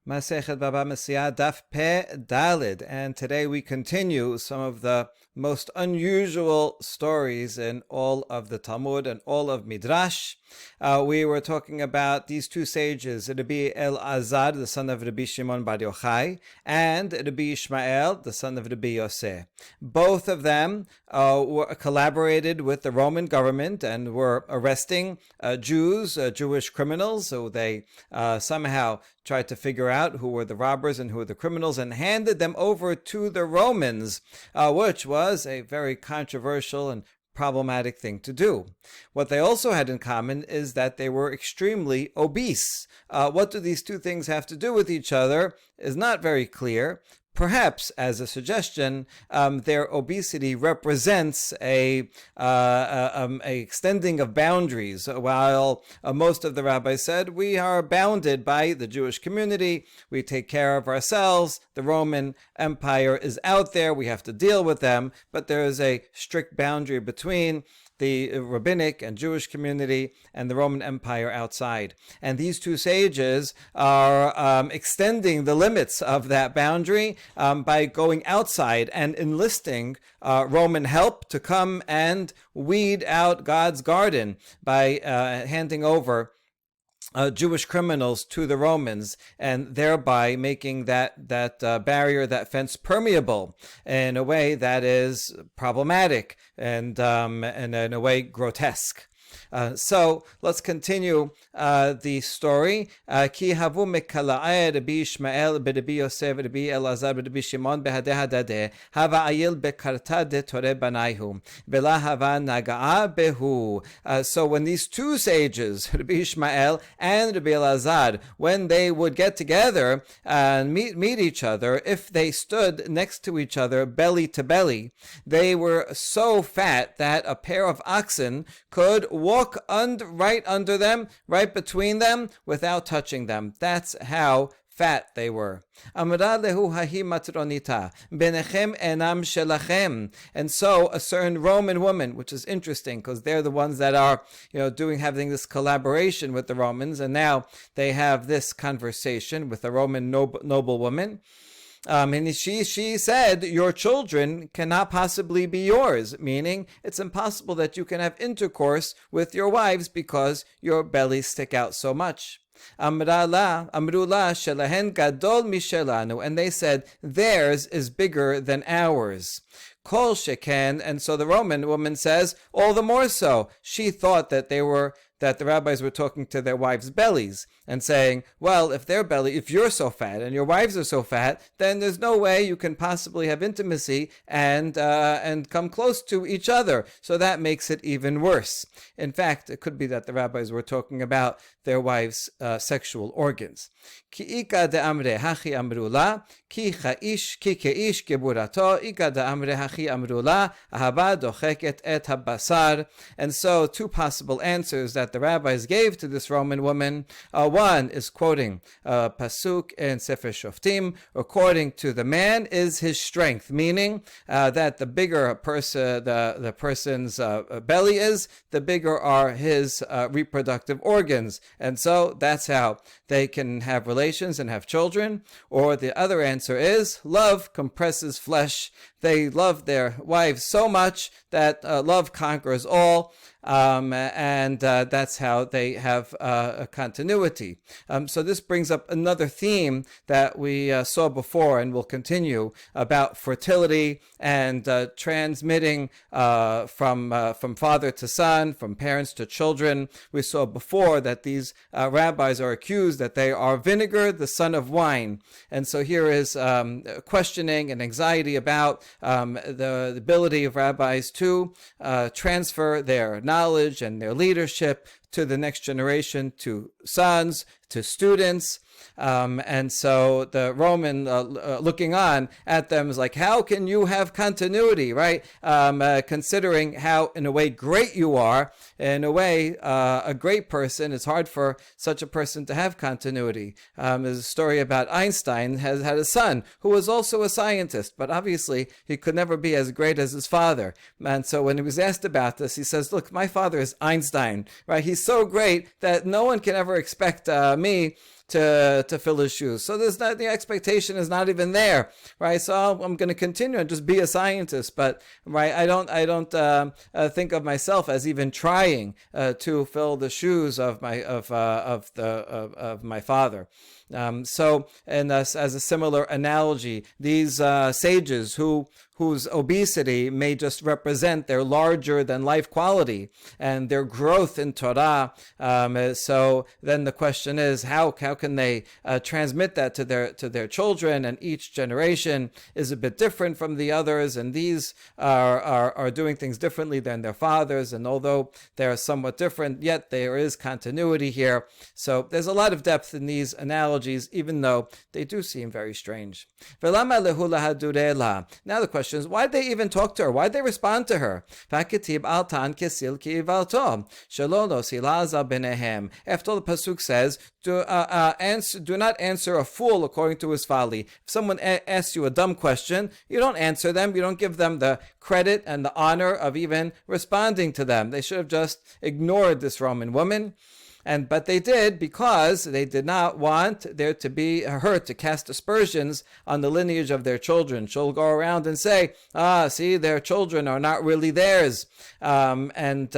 Masechet Baba Mesia Daf Pe Dalid, and today we continue some of the most unusual stories in all of the Talmud and all of Midrash. We were talking about these two sages, Rabbi Elazar, the son of Rabbi Shimon Bar Yochai, and Rabbi Ishmael, the son of Rabbi Yosef. Both of them collaborated with the Roman government and were arresting Jews, Jewish criminals. So they somehow tried to figure out who were the robbers and who were the criminals and handed them over to the Romans, which was a very controversial and problematic thing to do. What they also had in common is that they were extremely obese. What do these two things have to do with each other is not very clear. Perhaps, as a suggestion, their obesity represents a extending of boundaries. While most of the rabbis said, we are bounded by the Jewish community, we take care of ourselves, the Roman Empire is out there, we have to deal with them, but there is a strict boundary between the rabbinic and Jewish community and the Roman Empire outside. And these two sages are extending the limits of that boundary by going outside and enlisting Roman help to come and weed out God's garden by handing over Jewish criminals to the Romans, and thereby making that barrier, that fence, permeable in a way that is problematic and in a way grotesque. So let's continue the story. Ki havu mekala'e Rabbi Ishmael Rabbi Yosef Rabbi Elazar Rabbi Shimon behadeh hadadeh hava ayil bekarta de Torah banayhu vela hava naga'a behu. So when these two sages, Rabbi Ishmael and Rabbi Elazar, when they would get together and meet each other, if they stood next to each other belly to belly, they were so fat that a pair of oxen could walk right under them, right between them, without touching them. That's how fat they were. Amra lehu hahi matronita benechem enam shelachem. And so a certain Roman woman, which is interesting because they're the ones that are, having this collaboration with the Romans, and now they have this conversation with a Roman noble woman. And she said, your children cannot possibly be yours, meaning it's impossible that you can have intercourse with your wives because your bellies stick out so much. Amrula shelahen gadol mishelanu, and they said, theirs is bigger than ours. Kol sheken, and so the Roman woman says, all the more so. She thought that the rabbis were talking to their wives' bellies and saying, well, if you're so fat and your wives are so fat, then there's no way you can possibly have intimacy and come close to each other. So that makes it even worse. In fact, it could be that the rabbis were talking about their wives' sexual organs. Ki ika de amre hachi amrula, ki chaish ki keish geburato, ika de amre hachi amrula, ahava docheket et habasar. And so two possible answers that the rabbis gave to this Roman woman. One is quoting pasuk in Sefer Shoftim, according to the man is his strength, meaning that the bigger the person's belly is, the bigger are his reproductive organs, and so that's how they can have relations and have children. Or the other answer is love compresses flesh. They love their wives so much that love conquers all. And that's how they have a continuity. So this brings up another theme that we saw before and will continue about fertility and transmitting from father to son, from parents to children. We saw before that these rabbis are accused that they are vinegar, the son of wine. And so here is questioning and anxiety about the ability of rabbis to transfer their knowledge and their leadership to the next generation, to sons, to students. And so the Roman looking on at them is like, how can you have continuity, right? Considering how, in a way, great you are. In a way, a great person, it's hard for such a person to have continuity. There's a story about Einstein has had a son who was also a scientist, but obviously he could never be as great as his father. And so when he was asked about this, he says, look, my father is Einstein, right? He's so great that no one can ever expect me to fill his shoes. So there's not, the expectation is not even there, right? So I'm going to continue and just be a scientist, but right, I don't think of myself as even trying to fill the shoes of my father. And as a similar analogy, these sages whose obesity may just represent their larger than life quality and their growth in Torah. So then the question is, how can they transmit that to their children? And each generation is a bit different from the others, and these are doing things differently than their fathers. And although they are somewhat different, yet there is continuity here. So there's a lot of depth in these analogies, even though they do seem very strange. Now the question is, why did they even talk to her? Why did they respond to her? After all, the pasuk says, do not answer a fool according to his folly. If someone asks you a dumb question, you don't answer them. You don't give them the credit and the honor of even responding to them. They should have just ignored this Roman woman. But they did, because they did not want there to be her to cast aspersions on the lineage of their children. She'll go around and say, see, their children are not really theirs, and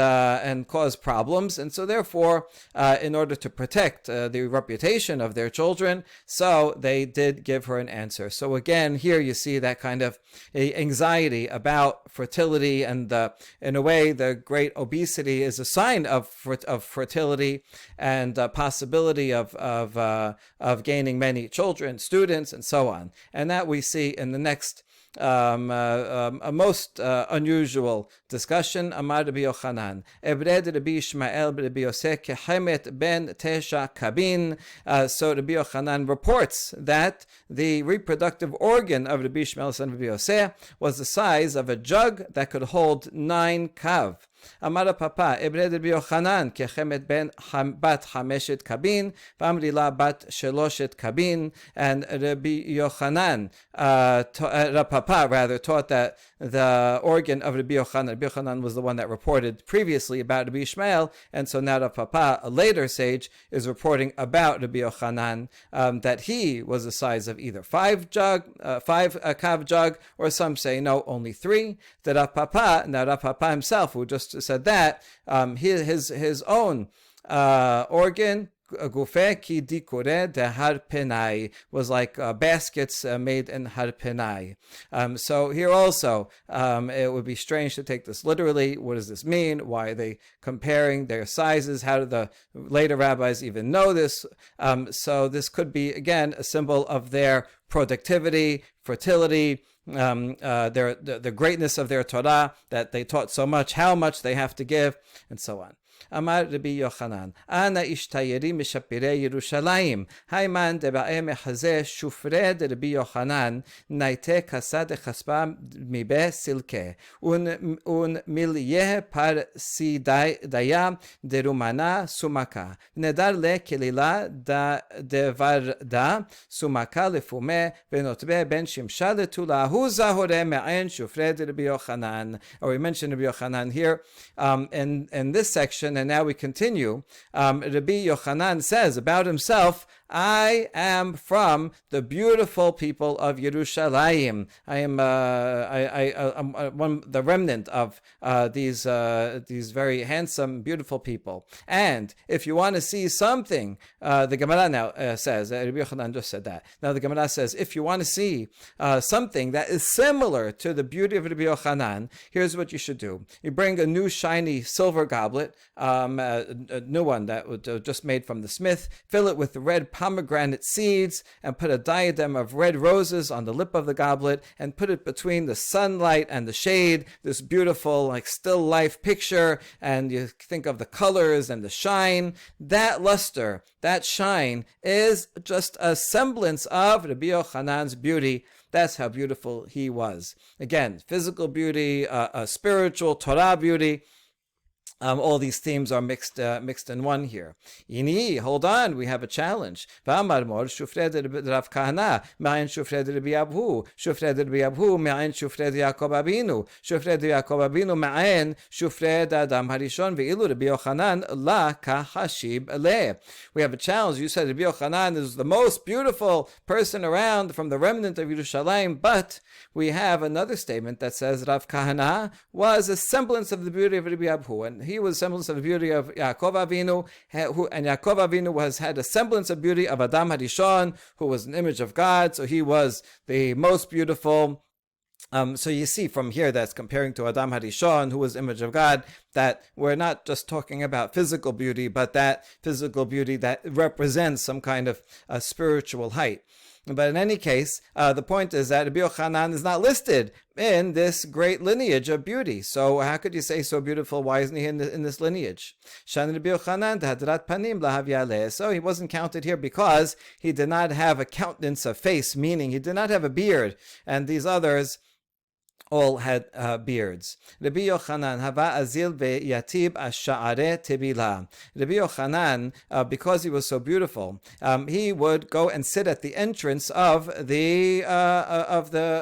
cause problems. And so therefore, in order to protect the reputation of their children, so they did give her an answer. So again, here you see that kind of anxiety about fertility, and in a way, the great obesity is a sign of fertility and possibility of gaining many children, students, and so on. And that we see in the next a most unusual discussion. Amar Rabbi Yochanan, Ebred Rabbi Ishmael Rabbi Yosef Kehemet ben Tesha Kabin. So Rabbi Yochanan reports that the reproductive organ of Rabbi Ishmael son of Rabbi Yosef was the size of a jug that could hold 9 kav. Amar Papa, Ebred Rabbi Yochanan, Kechemet ben bat Hameshet Kabin, Vamri la bat Sheloshet Kabin. And Rabbi Yochanan, Papa rather, taught that the organ of Rabbi Yochanan was the one that reported previously about Rabbi Ishmael, and so now Papa, a later sage, is reporting about Rabbi Yochanan, that he was the size of either 5 kav jug, or some say no, only 3. That Rav Papa himself, who just said that, his own organ, Gufe ki dikure de harpenai, was like baskets made in harpenai. So here also, it would be strange to take this literally. What does this mean? Why are they comparing their sizes? How do the later rabbis even know this? So this could be, again, a symbol of their productivity, fertility, the greatness of their Torah, that they taught so much, how much they have to give, and so on. Amar Rabbi Yochanan, Ana ishtayeri mishapirei Yerushalayim, Haiman deba'e mechaze shufre de Rabbi Yochanan, naite kasa de chaspa mibe silke, un milyeh par si daya de rumana sumaka, nedar le kelila da devarda sumaka lefume, venotbe ben shimsha letula, hu zahore me'en shufre de Rabbi Yochanan. Or we mentioned Rabbi Yochanan here, in this section. And now we continue. Rabbi Yochanan says about himself, I am from the beautiful people of Yerushalayim. I am the remnant of these very handsome, beautiful people. And if you want to see something, the Gemara now says, Rabbi Yochanan just said that. Now the Gemara says, if you want to see something that is similar to the beauty of Rabbi Yochanan, here's what you should do. You bring a new shiny silver goblet, a new one that was just made from the smith, fill it with red pomegranate seeds, and put a diadem of red roses on the lip of the goblet, and put it between the sunlight and the shade, this beautiful, like, still life picture. And you think of the colors and the shine. That luster, that shine, is just a semblance of Rabbi Yochanan's beauty. That's how beautiful he was. Again, physical beauty, spiritual Torah beauty. All these themes are mixed in one here. Ini, hold on, we have a challenge. V'amar mor shufred Rav Kahana, ma'en shufred Rabbi Abhu, shufred Rabbi Abhu, ma'en shufred Yaakov Abinu, shufred Yaakov Abinu, ma'en shufred Adam Harishon, ve'ilu Rabbi Yochanan la kahashib le. We have a challenge. You said Rabbi Yochanan is the most beautiful person around from the remnant of Yerushalayim, but we have another statement that says Rav Kahana was a semblance of the beauty of Rabbi Abhu, and he was a semblance of the beauty of Yaakov Avinu, and Yaakov Avinu had a semblance of beauty of Adam Harishon, who was an image of God, so he was the most beautiful. So you see from here that's comparing to Adam Harishon, who was image of God, that we're not just talking about physical beauty, but that physical beauty that represents some kind of spiritual height. But in any case, the point is that Rabbi Yochanan is not listed in this great lineage of beauty. So how could you say so beautiful? Why isn't he in this lineage? Shan Rabbi Yochanan hadrat panim lahav yaleh. So he wasn't counted here because he did not have a countenance of face, meaning he did not have a beard. And these others all had beards. Rabbi Yochanan hava azil ve'yatib ash'areh tebila. Rabbi Yochanan, because he was so beautiful, he would go and sit at the entrance of the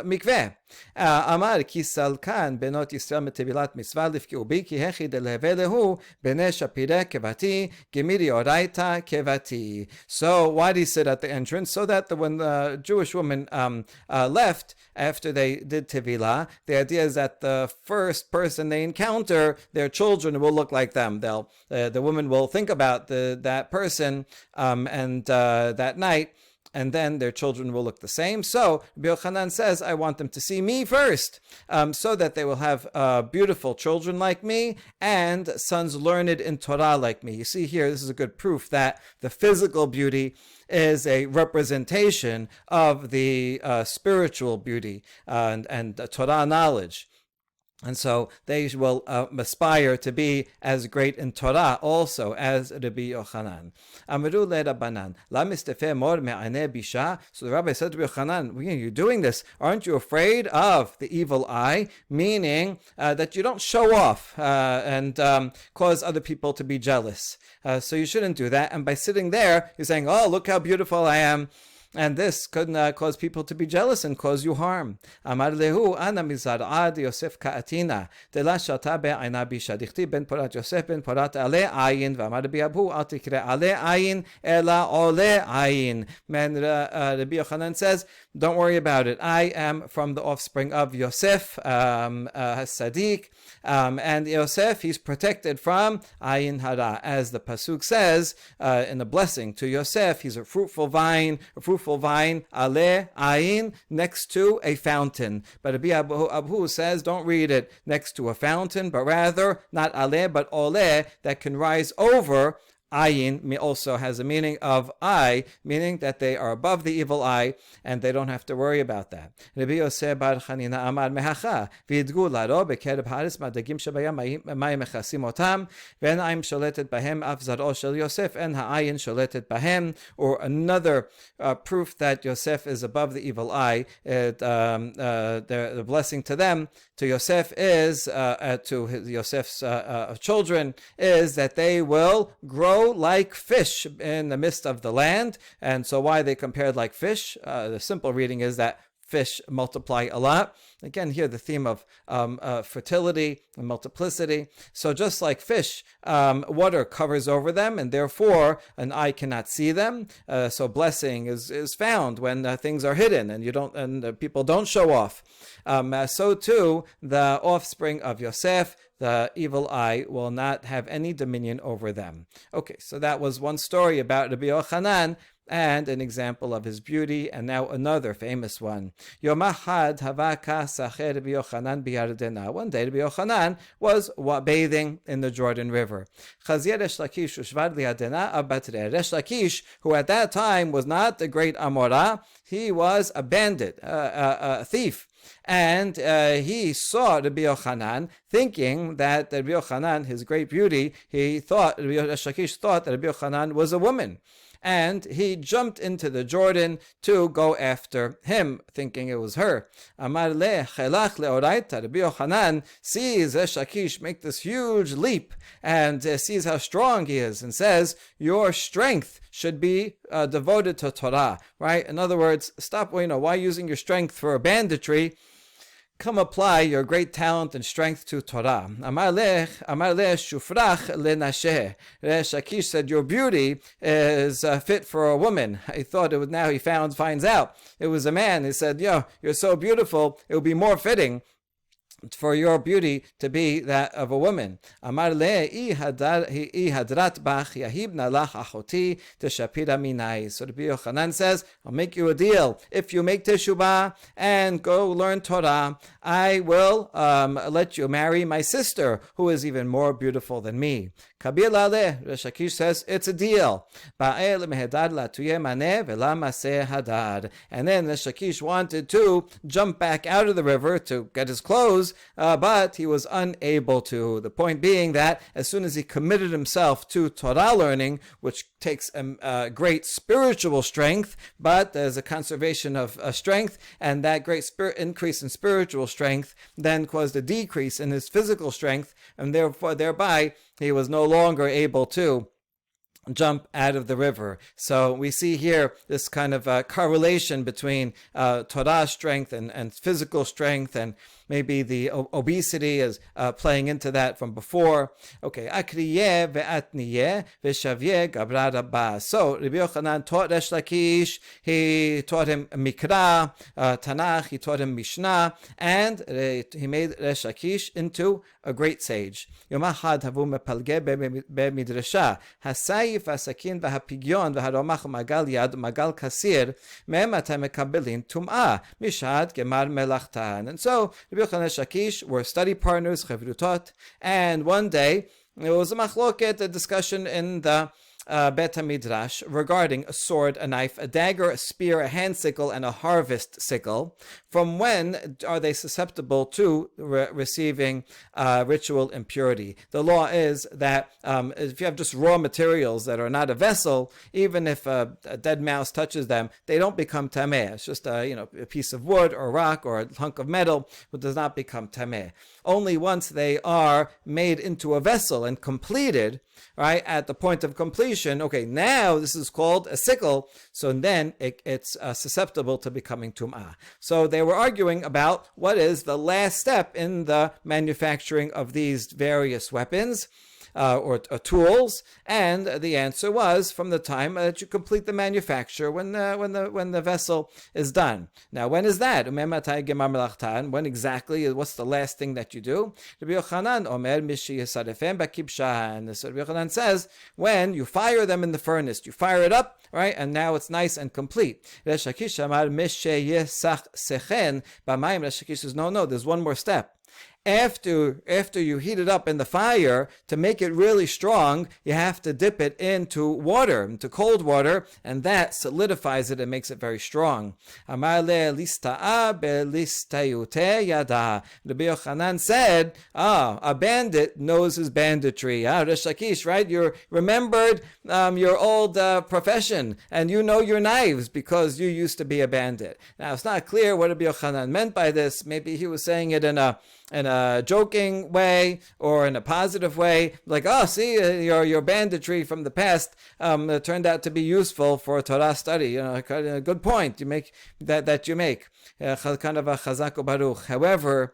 mikveh. Amar ki salkan benot Yisrael metevilat mitzvah lifkiu bi ki hechi delevelehu bene shapireh kevati gemiri oraita kevati. So why did he sit at the entrance? So that when the Jewish woman left after they did tevilah, the idea is that the first person they encounter, their children will look like them. The woman will think about that person and that night, and then their children will look the same. So Rabbi Yochanan says, I want them to see me first, so that they will have beautiful children like me and sons learned in Torah like me. You see here, this is a good proof that the physical beauty is a representation of the spiritual beauty and Torah knowledge. And so they will aspire to be as great in Torah also as Rabbi Yochanan. Amru le Rabbanan, la mistefe mor me'aneh bisha. So the rabbi said to Rabbi Yochanan, you're doing this. Aren't you afraid of the evil eye? Meaning that you don't show off and cause other people to be jealous. So you shouldn't do that. And by sitting there, you're saying, oh, look how beautiful I am. And this could cause people to be jealous and cause you harm. Amar lehu ana mizar'ad Yosef ka'atina dela shata be'ayna bisha dichti ben porat Yosef ben porat ale ayin v'amar Rabbi Abhu al tikre ale ayin ela ole ayin. And Rabbi Yochanan says, don't worry about it. I am from the offspring of Yosef Sadiq, and Yosef, he's protected from ayin hara. As the pasuk says in the blessing to Yosef, he's a fruitful vine, ale ayin, next to a fountain. But Rabbi Abhu says, don't read it next to a fountain, but rather not ale but ole, that can rise over. Ayin also has a meaning of eye, meaning that they are above the evil eye and they don't have to worry about that. Rabbi Yosef bar Chanina amar mehacha v'yidgu laro bekereb haaretz madagim shebayam mayim mechasim otam ve'en ayim sholetet bahem af zaro shel Yosef en ha'ayin sholetet bahem. Or another proof that Yosef is above the evil eye, the blessing to them, to Yosef is, to Yosef's children, is that they will grow like fish in the midst of the land. And so why they compared like fish? The simple reading is that fish multiply a lot. Again, here the theme of fertility and multiplicity. So just like fish, water covers over them, and therefore an eye cannot see them. So blessing is found when things are hidden and people don't show off. So too, the offspring of Yosef, the evil eye, will not have any dominion over them. Okay, so that was one story about Rabbi Yochanan and an example of his beauty. And now another famous one. Yom Ahad havaka sacher Rabbi Yochanan biyardena. One day Rabbi Yochanan was bathing in the Jordan River. Chazir Resh Lakish ushvad liadena abatre. Resh Lakish, who at that time was not a great Amorah, he was a bandit, a thief. And he saw Rabbi Yochanan, thinking that Rabbi Yochanan, his great beauty, Resh Lakish thought that Rabbi Yochanan was a woman. and he jumped into the Jordan to go after him, thinking it was her. Amar le chelach leoraita. Rabbi Yochanan sees Resh Lakish make this huge leap and sees how strong he is, and says, your strength should be devoted to Torah, right? In other words, stop, why using your strength for banditry? Come apply your great talent and strength to Torah. Amar le shufrach lenasheh. Resh Lakish said, your beauty is fit for a woman. He thought it was, now he finds out it was a man. He said, you're so beautiful, it would be more fitting for your beauty to be that of a woman. Amar le I hadrat bach yahibna lach achoti teshapira minai. So Rabbi Yochanan says, I'll make you a deal. If you make teshubah and go learn Torah, I will let you marry my sister, who is even more beautiful than me. Kabir le, Resh Lakish says, it's a deal. And then Resh Lakish wanted to jump back out of the river to get his clothes, but he was unable to. The point being that as soon as he committed himself to Torah learning, which takes great spiritual strength, but there's a conservation of strength, and that great increase in spiritual strength then caused a decrease in his physical strength, and thereby he was no longer able to jump out of the river. So we see here this kind of correlation between Torah strength and physical strength, and maybe the obesity is playing into that from before. Okay, akriyeh ve'atniyeh ve'shavye gabra rabba. So Rabbi Yochanan taught Resh Lakish. He taught him Mikra, Tanakh. He taught him Mishnah, and he made Resh Lakish into a great sage. Yom echad havu mepalge b'midrasha hasayif hasakin v'hapigyon v'haromach magal yad magal kasir me'em atem mekabelin tum'ah mishad gemar melachtan. And so Rabbi Yochanan and Lakish were study partners, chavrutot, and one day there was a machloket, a discussion in the Bet HaMidrash regarding a sword, a knife, a dagger, a spear, a hand sickle, and a harvest sickle. From when are they susceptible to receiving ritual impurity? The law is that if you have just raw materials that are not a vessel, even if a dead mouse touches them, they don't become tameh. It's just a piece of wood or rock or a hunk of metal, which does not become tameh. Only once they are made into a vessel and completed, right, at the point of completion, okay, now this is called a sickle, so then it's susceptible to becoming tum'ah. So they were arguing about what is the last step in the manufacturing of these various weapons, or tools, and the answer was from the time that you complete the manufacture, when the vessel is done. Now, when is that? When exactly? What's the last thing that you do? Rabbi Yochanan Omer Mishi Yisadefem Bakibshan. So Rabbi Yochanan says, when you fire them in the furnace, you fire it up, right, and now it's nice and complete. Resh Lakish Amar Mishe Yisach Sechen B'mayim. Resh Lakish says, no, there's one more step. After you heat it up in the fire, to make it really strong, you have to dip it into water, into cold water, and that solidifies it and makes it very strong. Amar le lista'a belistayute yada. Rabbi Yochanan said, a bandit knows his banditry. Resh Lakish, right? You remembered your old profession, and you know your knives because you used to be a bandit. Now, it's not clear what Rabbi Yochanan meant by this. Maybe he was saying it in a joking way or in a positive way, like, see, your banditry from the past turned out to be useful for Torah study. A good point you make that you make. Kind of a chazak u'baruch. However,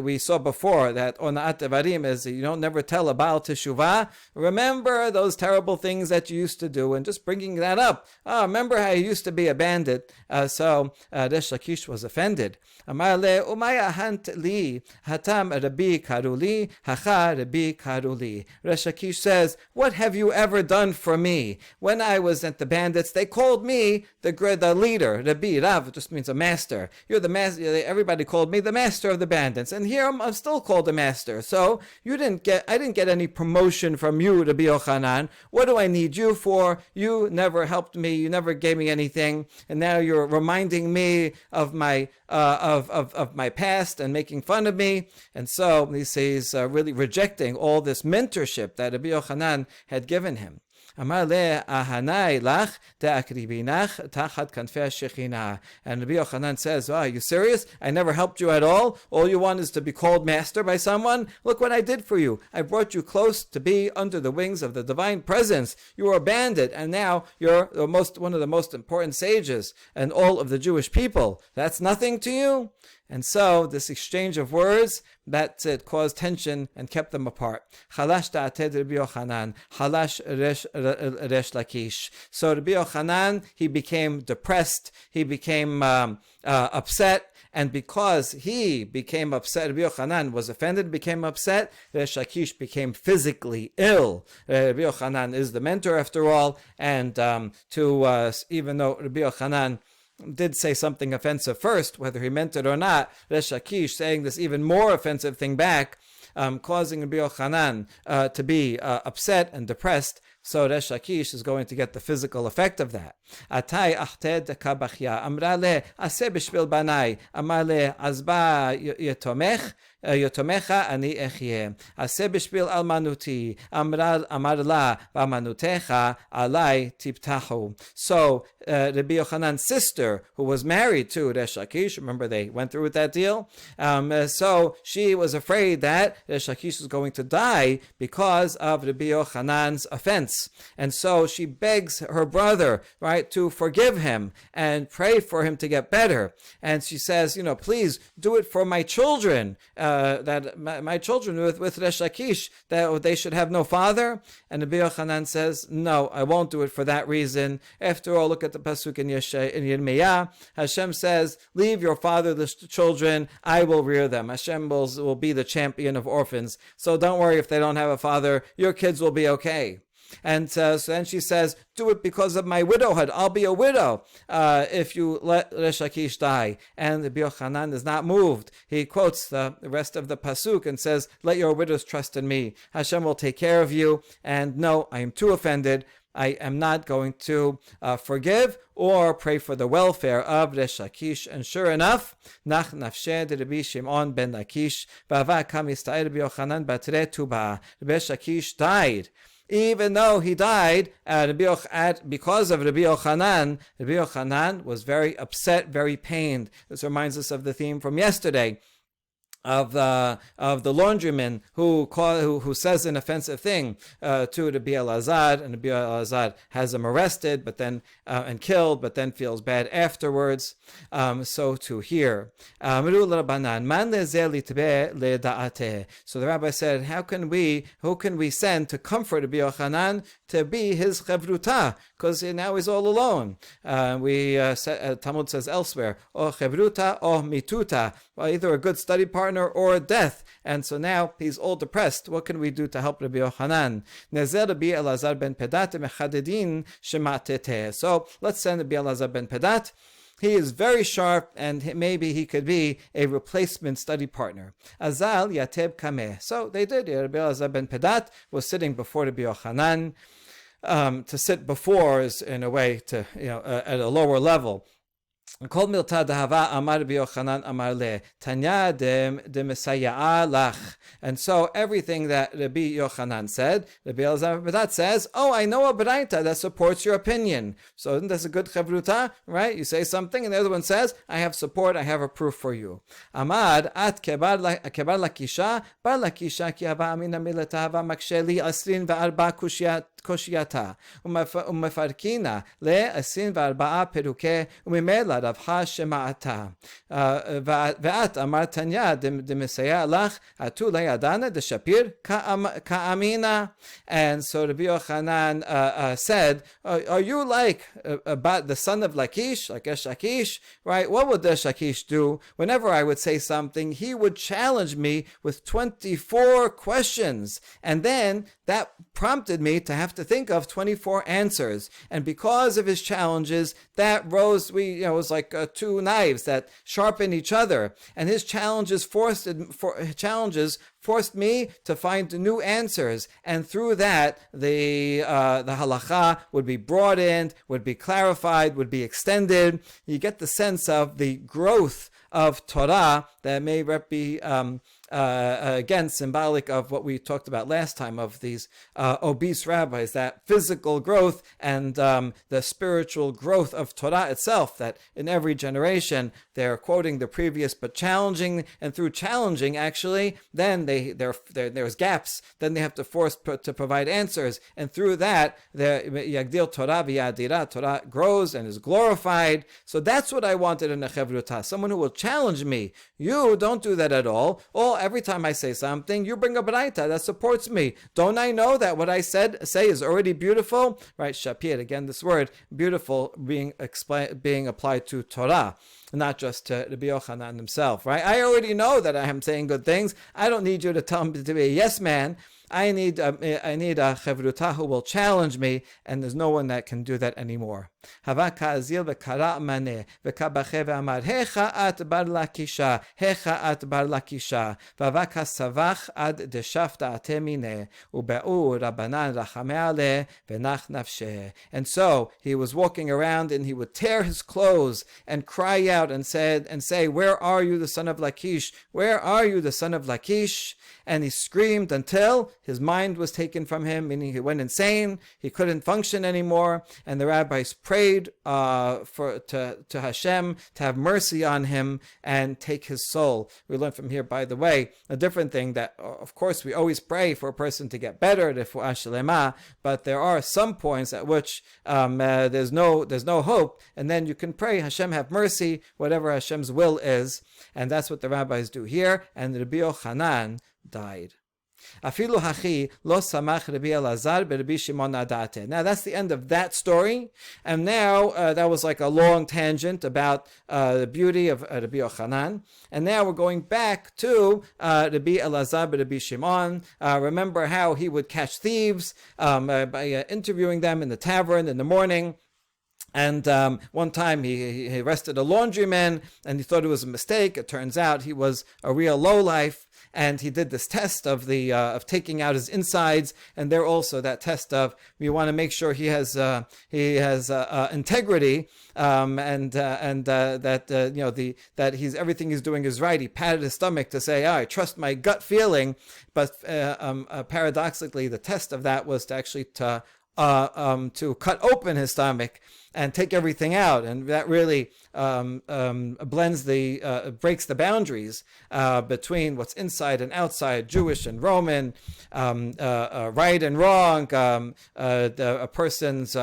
we saw before that ona'at devarim is you don't never tell a Baal Teshuvah, remember those terrible things that you used to do, and just bringing that up. Remember how you used to be a bandit. So Resh Lakish was offended. Amar le umaya hant li hatam Rabbi karuli hacha Rabbi karuli. Resh Lakish says, what have you ever done for me? When I was at the bandits, they called me the leader. Rabbi, Rav just means a master. You're the master. Everybody called me the master of the bandits, and here I'm still called a master. So I didn't get any promotion from you, Rabbi Yochanan. What do I need you for? You never helped me. You never gave me anything, and now you're reminding me of my of my past and making fun of me. And so he says, really rejecting all this mentorship that Rabbi Yochanan had given him. Amar le ahanai lach de'akribinach tachat kanfei shechina. And Rabbi Yochanan says, "Oh, are you serious? I never helped you at all. All you want is to be called master by someone. Look what I did for you. I brought you close to be under the wings of the divine presence. You were a bandit, and now you're one of the most important sages and all of the Jewish people. That's nothing to you?" And so this exchange of words, that's it, caused tension and kept them apart. Chalash da'ated Rabbi Yochanan, halash resh Lakish. So Rabbi Yochanan, he became depressed, he became upset, and because he became upset, Rabbi Yochanan was offended, became upset, Resh Lakish became physically ill. Rabbi Yochanan is the mentor after all, and even though Rabbi Yochanan did say something offensive first, whether he meant it or not, Resh Lakish saying this even more offensive thing back, causing Rabbi Yochanan to be upset and depressed. So Resh Lakish is going to get the physical effect of that. Atai achted kabachya amra le aseh b'shvil banai amar le azba yotomecha ani echye aseh b'shvil almanuti amar la v'almanutecha alai tiptahu. So Rabbi Yochanan's sister, who was married to Resh Lakish, remember they went through with that deal. So she was afraid that Resh Lakish was going to die because of Rabbi Yochanan's offense. And so she begs her brother, right, to forgive him and pray for him to get better. And she says, please do it for my children, that my children with Resh Lakish, that they should have no father. And Rabbi Yochanan says, no, I won't do it for that reason. After all, look at the pasuk in Yirmiyah. Hashem says, leave your fatherless children, I will rear them. Hashem will be the champion of orphans. So don't worry if they don't have a father, your kids will be okay. And so then she says, do it because of my widowhood. I'll be a widow if you let Resh Lakish die. And Rabbi Yochanan is not moved. He quotes the rest of the pasuk and says, let your widows trust in me. Hashem will take care of you. And no, I am too offended. I am not going to forgive or pray for the welfare of Resh Lakish. And sure enough, Nach Nafshe de Rabbi Shimon ben Lakish, Bava Kam Yista'ir Rabbi Yochanan Batre Tuba. Rabbi Lakish died. Even though he died because of Rabbi Yochanan was very upset, very pained. This reminds us of the theme from yesterday, of the laundryman who says an offensive thing to Rabbi Elazar, and Rabbi Elazar has him arrested, but then and killed, but then feels bad afterwards. So to here, so the rabbi said, who can we send to comfort Rabbi Yochanan to be his chevruta? Because now he's all alone. Talmud says elsewhere, or chevruta or mituta, well, either a good study partner or a death. And so now he's all depressed. What can we do to help Rabbi Yochanan? So let's send Rabbi Elazar ben Pedat. He is very sharp, and maybe he could be a replacement study partner. Azal Yateb Kameh. So they did. Rabbi Elazar ben Pedat was sitting before Rabbi Yochanan. To sit before is, in a way, to at a lower level. Kol milta dahava amar Rabbi Yochanan amar le Tanya de Mesia lach. And so everything that Rabbi Yochanan said, Rabbi Elazar ben Pedat says, oh, I know a beraita that supports your opinion. So isn't this a good chevruta, right? You say something and the other one says, I have support, I have a proof for you. Amar at kebar lakisha, bar lakisha ki hava amina milata hava maksheli asrin va'arba koshiyata umefarkina le asrin va'arba'a peruke umimela ravha shema'ata ve'at amar tanya demesaya lach atu layadana de shapir ka'amina. And so Rabbi Yochanan said, are you like about the son of Lakish, like Resh Lakish, right? What would Resh Lakish do? Whenever I would say something, he would challenge me with 24 questions, and then that prompted me to have to think of 24 answers. And because of his challenges, that rose, it was like two knives that sharpen each other. And his challenges forced me to find new answers. And through that, the halacha would be broadened, would be clarified, would be extended. You get the sense of the growth of Torah that may be again, symbolic of what we talked about last time, of these obese rabbis, that physical growth and the spiritual growth of Torah itself, that in every generation they're quoting the previous but challenging, and through challenging, actually, then there's gaps, then they have to force to provide answers, and through that, Yagdil Torah v'yadira, Torah grows and is glorified. So that's what I wanted in a Chevruta, someone who will challenge me. You don't do that at all. Every time I say something, you bring a Baraita that supports me. Don't I know that what I say is already beautiful? Right, Shapir, again, this word, beautiful, being applied to Torah, not just to Rabbi Yochanan himself, right? I already know that I am saying good things. I don't need you to tell me to be a yes man. I need a Chevruta who will challenge me, and there's no one that can do that anymore. Havaka azil v'kara maneh v'kabache v'amar hecha at bar lakisha hecha at bar lakisha v'avaka savach ad deshafta atemine ube'u rabanan rachameh aleh v'nach nafsheh. And so he was walking around, and he would tear his clothes and cry out and say, "Where are you, the son of Lakish? Where are you, the son of Lakish?" And he screamed until his mind was taken from him, meaning he went insane. He couldn't function anymore. And the rabbis prayed to Hashem to have mercy on him and take his soul. We learn from here, by the way, a different thing, that of course we always pray for a person to get better, but there are some points at which there's no hope, and then you can pray, Hashem have mercy, whatever Hashem's will is, and that's what the rabbis do here. And Rabbi Yochanan died. Afilu hachi lo samach Rabbi Elazar beRabbi Shimon adate. Now that's the end of that story, and now that was like a long tangent about the beauty of Rabbi Yochanan, and now we're going back to Rabbi Elazar beRabbi Shimon. Remember how he would catch thieves by interviewing them in the tavern in the morning. And one time he arrested a laundryman, and he thought it was a mistake. It turns out he was a real lowlife, and he did this test of taking out his insides, and there also that test of, we want to make sure he has integrity, that he's everything he's doing is right. He patted his stomach to say, I trust my gut feeling, but paradoxically, the test of that was to actually to cut open his stomach and take everything out, and that really breaks the boundaries between what's inside and outside, Jewish and Roman, right and wrong, a person's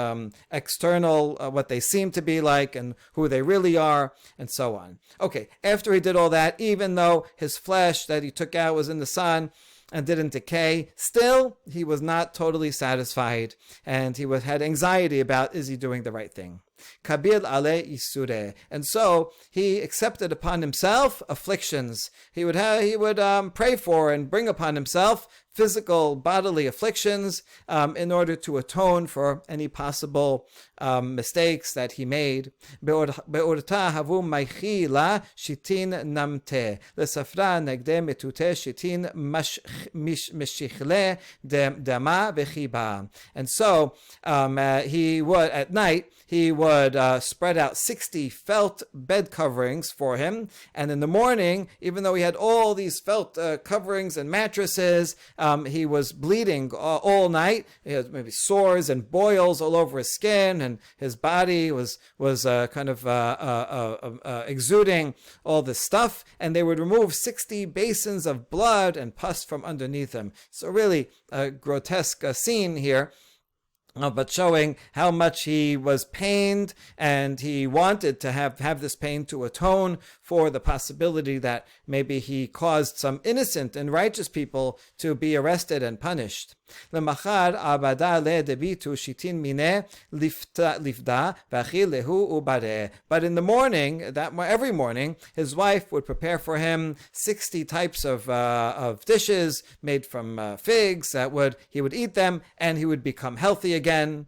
external, what they seem to be like and who they really are, and so on. Okay, after he did all that, even though his flesh that he took out was in the sun and didn't decay, still he was not totally satisfied, and he had anxiety about, is he doing the right thing? Kabir ale isure, and so he accepted upon himself afflictions. He would pray for and bring upon himself physical bodily afflictions in order to atone for any possible mistakes that he made. Be'orta havu maichi la shitin namte lesafra negde metute shitin meshichle dama vechiba. And so he would, at night, he would spread out 60 felt bed coverings for him, and in the morning, even though he had all these felt coverings and mattresses, he was bleeding all night. He had maybe sores and boils all over his skin, and his body was exuding all this stuff, and they would remove 60 basins of blood and pus from underneath him. So really a grotesque scene here. But showing how much he was pained, and he wanted to have this pain to atone for the possibility that maybe he caused some innocent and righteous people to be arrested and punished. Lemachar abada le debitu shitin mine lifda v'achil lehu ubare. But in the morning, every morning, his wife would prepare for him 60 types of dishes made from figs. He would eat them, and he would become healthy again.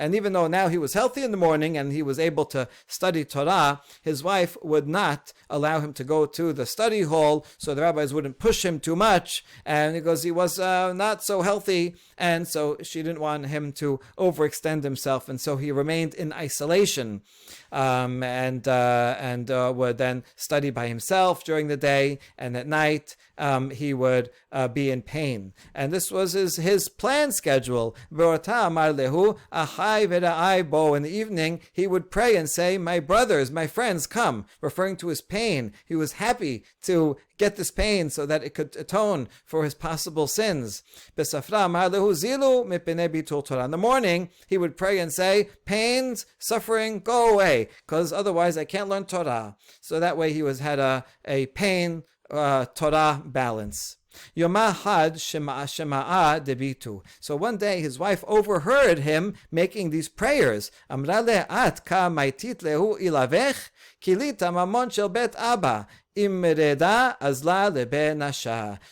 And even though now he was healthy in the morning and he was able to study Torah, his wife would not allow him to go to the study hall, so the rabbis wouldn't push him too much, and because he was not so healthy, and so she didn't want him to overextend himself, and so he remained in isolation, and would then study by himself during the day, and at night he would be in pain. And this was his planned schedule. In the evening, he would pray and say, "My brothers, my friends, come," referring to his pain. He was happy to get this pain so that it could atone for his possible sins. In the morning, he would pray and say, "Pains, suffering, go away, because otherwise I can't learn Torah." So that way he had a pain Torah balance. Yomahad shema'a debitu. So one day his wife overheard him making these prayers. Amrale at ka maitit lehu ilavech kilita mamon shel bet abba.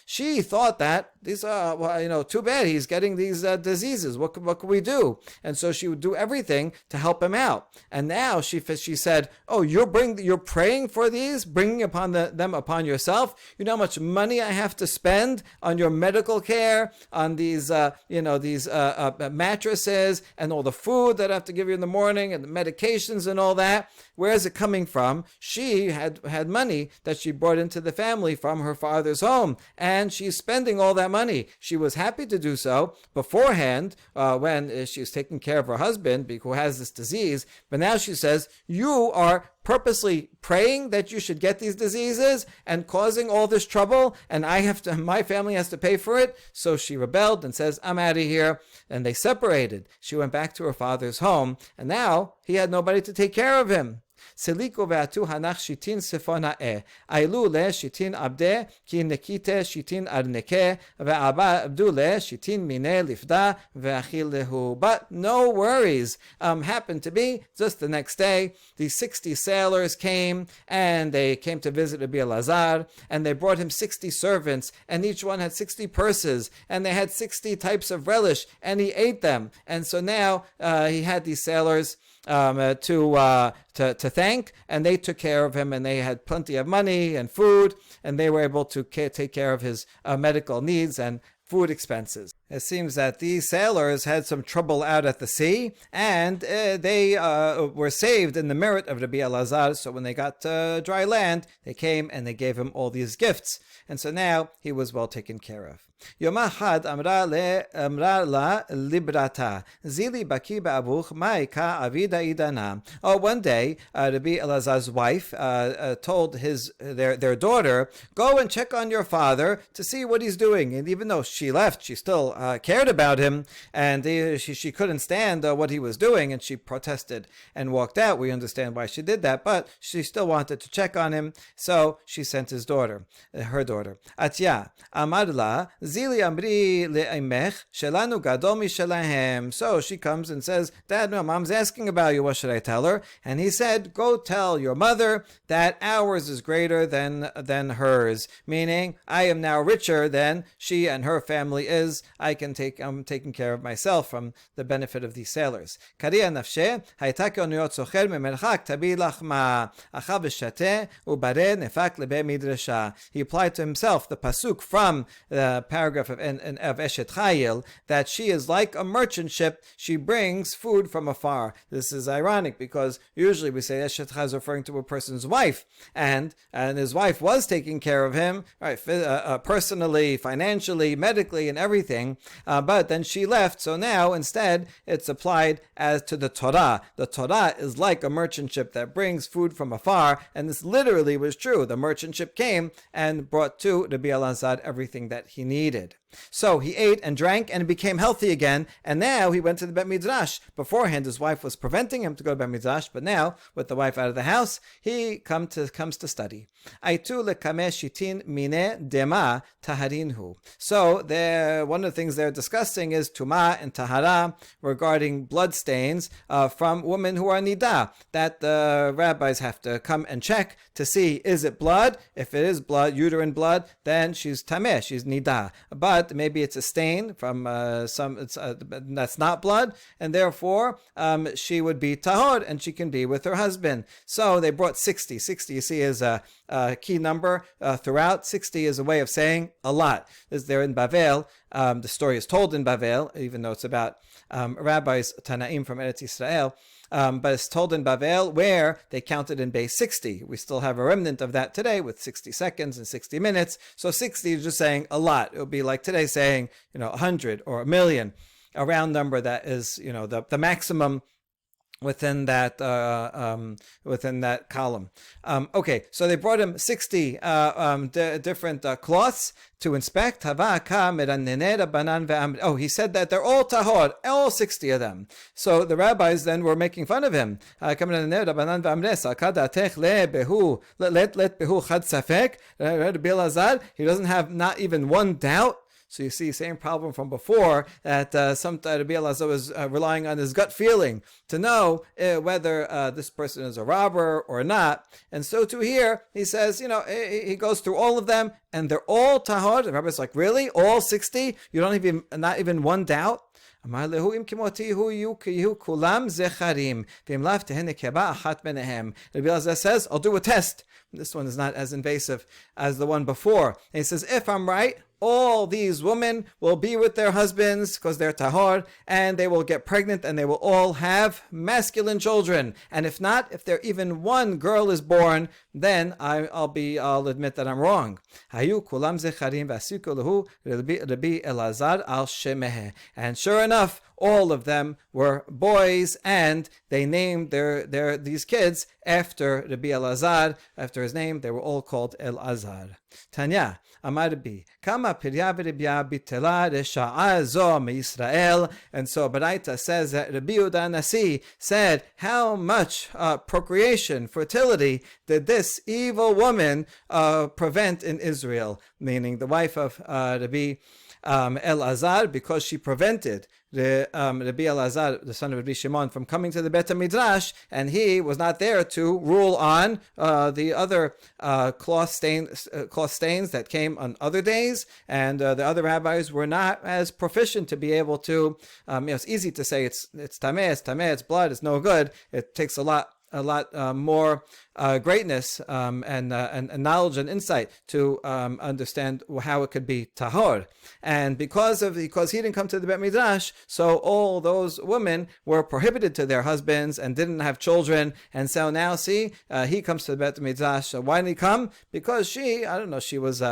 She thought that these are, too bad he's getting these diseases. What can we do? And so she would do everything to help him out. And now she said, "Oh, you're praying for these, bringing them upon yourself. You know how much money I have to spend on your medical care, on these mattresses, and all the food that I have to give you in the morning, and the medications and all that. Where is it coming from?" She had money that she brought into the family from her father's home, and she's spending all that money. She was happy to do so beforehand when she was taking care of her husband who has this disease, but now she says, "You are purposely praying that you should get these diseases and causing all this trouble, and my family has to pay for it." So she rebelled and says, "I'm out of here." And they separated. She went back to her father's home, and now he had nobody to take care of him. Seliko ve'atu hanach shitin sefona'e. Ailu le shitin abde ki nekite shitin arneke ve'aba abdule shitin mine lifda ve'achil lehu. But no worries. Happened to be just the next day, the 60 sailors came, and they came to visit Rabbi Elazar, and they brought him 60 servants, and each one had 60 purses, and they had 60 types of relish, and he ate them. And so now he had these sailors to thank, and they took care of him, and they had plenty of money and food, and they were able to take care of his medical needs and food expenses. It seems that these sailors had some trouble out at the sea, and they were saved in the merit of Rabbi Elazar. So when they got to dry land, they came and they gave him all these gifts. And so now he was well taken care of. Yoma had amra la librata zili baki ba'avuch ma'ika avida idana. Oh, one day Rabbi Elazar's wife told their daughter, "Go and check on your father to see what he's doing." And even though she left, she still cared about him, and she couldn't stand what he was doing, and she protested and walked out. We understand why she did that, but she still wanted to check on him, so she sent her daughter. Atya amarla zili amri le'imech shelanu gadol mishelahem. So she comes and says, "Dad, no, Mom's asking about you. What should I tell her?" And he said, "Go tell your mother that ours is greater than hers, meaning I am now richer than she and her family is. I'm taking care of myself from the benefit of these sailors." Kariya nafshe hayta ke'oniyot socher memerchak tabi lachma achav v'shateh ubare nefak lebe midrasha. He applied to himself the pasuk from the paragraph of Eshet Chayil, that she is like a merchant ship. She brings food from afar. This is ironic because usually we say Eshet Chayil is referring to a person's wife, and his wife was taking care of him, right, personally, financially, medically, and everything. But then she left, so now instead it's applied as to the Torah. The Torah is like a merchant ship that brings food from afar, and this literally was true. The merchant ship came and brought to Rabbi Elazar everything that he needed. So he ate and drank and became healthy again, and now he went to the Bet Midrash. Beforehand, his wife was preventing him to go to Bet Midrash, but now, with the wife out of the house, he comes to study. Aitu lekame shitin mine dema taharinhu. So one of the things they're discussing is Tuma and Tahara regarding blood stains from women who are Nida, that the rabbis have to come and check to see, is it blood? If it is blood, uterine blood, then she's Tameh, she's Nida. But maybe it's a stain from that's not blood, and therefore she would be Tahor, and she can be with her husband. So they brought 60. 60, you see, is a key number throughout. 60 is a way of saying a lot. Is there in Bavel? The story is told in Bavel, even though it's about rabbis, Tanaim from Eretz Israel. But it's told in Bavel where they counted in base 60. We still have a remnant of that today with 60 seconds and 60 minutes. So 60 is just saying a lot. It would be like today saying, 100 or a million, a round number that is, the maximum within that column. Okay, so they brought him 60 different cloths to inspect. He said that they're all tahor, all 60 of them. So the rabbis then were making fun of him. He doesn't have not even one doubt. So you see, same problem from before, that some Rabbi Elazar was relying on his gut feeling to know whether this person is a robber or not. And so too here, he says, he goes through all of them, and they're all tahor. The rabbi's like, really? All 60? You don't even, not even one doubt? Rabbi Elazar says, I'll do a test. This one is not as invasive as the one before. And he says, if I'm right, all these women will be with their husbands because they're tahor, and they will get pregnant, and they will all have masculine children. And if not, if there even one girl is born, then I'll admit that I'm wrong. And sure enough, all of them were boys, and they named these kids after Rabbi Elazar. After his name, they were all called Elazar. Tanya, Amar Rabbi, Kama Pirya v'Ribya bitela resha'a zo meYisrael. And so Baraita says that Rabbi Yehuda Nasi said, how much procreation, fertility, did this evil woman prevent in Israel? Meaning the wife of Rabbi Elazar, because she prevented Rabbi Elazar, the son of Rabbi Shimon, from coming to the Bet HaMidrash, and he was not there to rule on the other cloth stains that came on other days, and the other rabbis were not as proficient to be able to. It's easy to say it's tameh, it's blood, it's no good. It takes a lot more greatness and knowledge and insight to understand how it could be tahor. And because he didn't come to the Bet Midrash, so all those women were prohibited to their husbands and didn't have children. And so now, see, he comes to the Bet Midrash. So why did he come? Because she was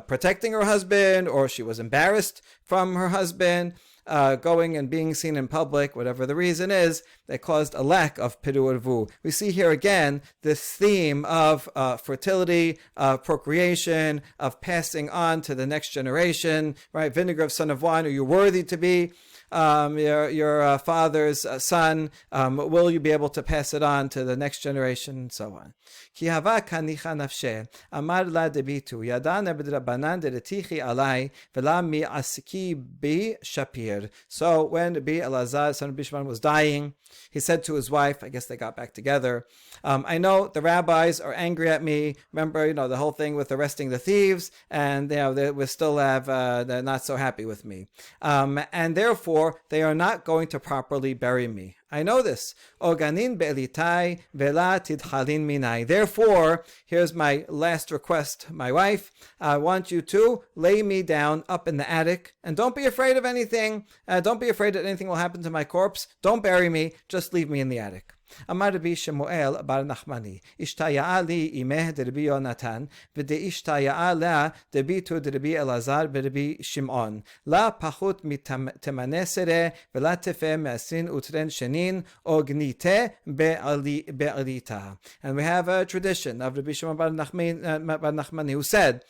protecting her husband, or she was embarrassed from her husband. Going and being seen in public, whatever the reason is, that caused a lack of piru urvu. We see here again this theme of fertility, procreation, of passing on to the next generation, right? Vinegar of son of wine, are you worthy to be your father's son? Will you be able to pass it on to the next generation, and so on? Ki hava kanicha nafshe, amar la debitu, yadana b'drabanan deretichi alai, v'la mi asiki bi shapir. So when Rabbi Elazar, son of Bishman, was dying, he said to his wife, I guess they got back together, I know the rabbis are angry at me. Remember, the whole thing with arresting the thieves, and they still they're not so happy with me, and therefore they are not going to properly bury me. I know this. Oganin be'elitai vela tidchalin minai. Therefore, here's my last request, my wife. I want you to lay me down up in the attic, and don't be afraid of anything. Don't be afraid that anything will happen to my corpse. Don't bury me. Just leave me in the attic. Amar Rabbi Shemuel bar Nachmani, Ishtaya'a li imeh de Rabbi Yonatan, v'de ishtaya'a la de bitu de Rabbi Elazar v'Rabbi Shimon, la pachut mitemanesere v'la tefe me'asin utren shenin ognite be'alita. And we have a tradition of Rabbi Shimon bar Nachmani, who said